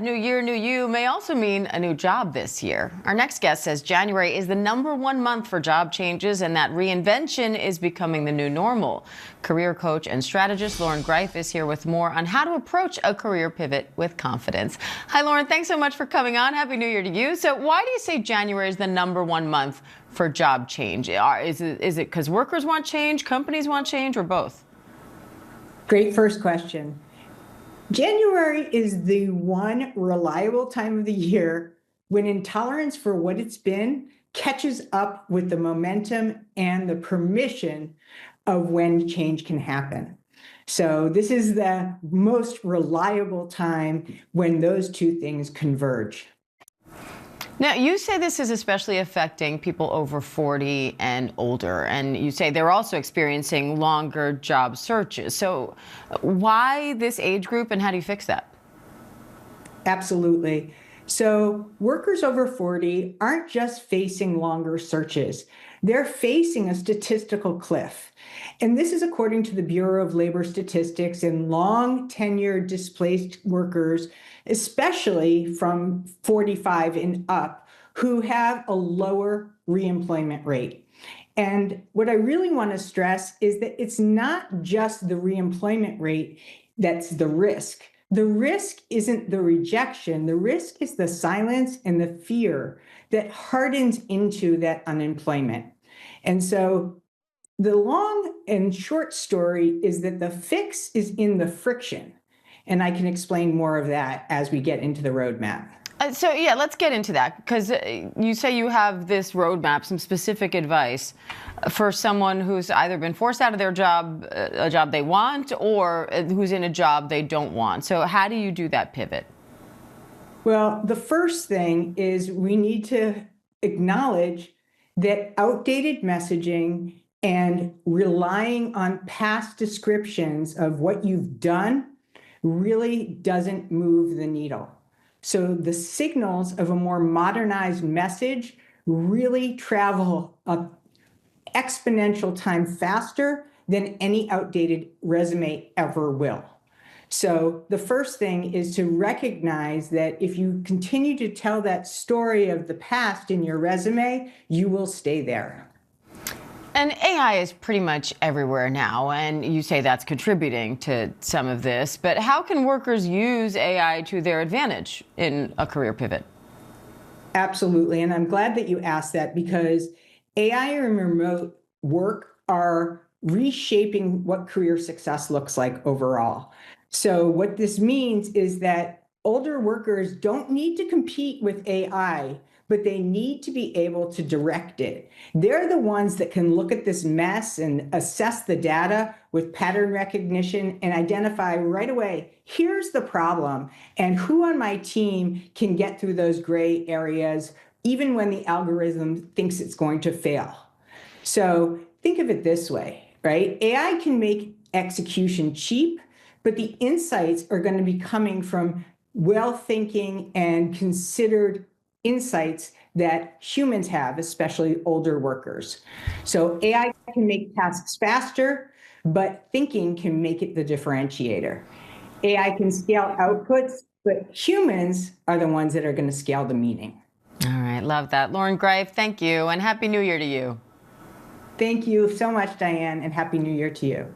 New year, new you may also mean a new job this year. Our next guest says January is the #1 month for job changes and that reinvention is becoming the new normal. Career coach and strategist Loren Greiff is here with more on how to approach a career pivot with confidence. Hi, Loren. Thanks so much for coming on. Happy New Year to you. So why do you say January is the #1 month for job change? Is it because workers want change, companies want change, or both? Great first question. January is the one reliable time of the year when intolerance for what it's been catches up with the momentum and the permission of when change can happen. So this is the most reliable time when those two things converge. Now, you say this is especially affecting people over 40 and older, and you say they're also experiencing longer job searches. So why this age group, and how do you fix that? Absolutely. So workers over 40 aren't just facing longer searches. They're facing a statistical cliff. And this is according to the Bureau of Labor Statistics, and long tenured displaced workers, especially from 45 and up, who have a lower reemployment rate. And what I really want to stress is that it's not just the reemployment rate that's the risk. The risk isn't the rejection. The risk is the silence and the fear that hardens into that unemployment. And so the long and short story is that the fix is in the friction. And I can explain more of that as we get into the roadmap. So yeah, let's get into that, because you say you have this roadmap, some specific advice for someone who's either been forced out of their job, a job they want, or who's in a job they don't want. So how do you do that pivot? Well, the first thing is we need to acknowledge that outdated messaging and relying on past descriptions of what you've done really doesn't move the needle. So the signals of a more modernized message really travel an exponential time faster than any outdated resume ever will. So the first thing is to recognize that if you continue to tell that story of the past in your resume, you will stay there. And AI is pretty much everywhere now, and you say that's contributing to some of this. But how can workers use AI to their advantage in a career pivot? Absolutely. And I'm glad that you asked that, because AI and remote work are reshaping what career success looks like overall. So what this means is that older workers don't need to compete with AI, but they need to be able to direct it. They're the ones that can look at this mess and assess the data with pattern recognition and identify right away, here's the problem, and who on my team can get through those gray areas, even when the algorithm thinks it's going to fail. So think of it this way, right? AI can make execution cheap, but the insights are going to be coming from well-thinking and considered insights that humans have, especially older workers. So AI can make tasks faster, but thinking can make it the differentiator. AI can scale outputs, but humans are the ones that are going to scale the meaning. All right, love that. Loren Greiff, thank you, and Happy New Year to you. Thank you so much, Diane, and Happy New Year to you.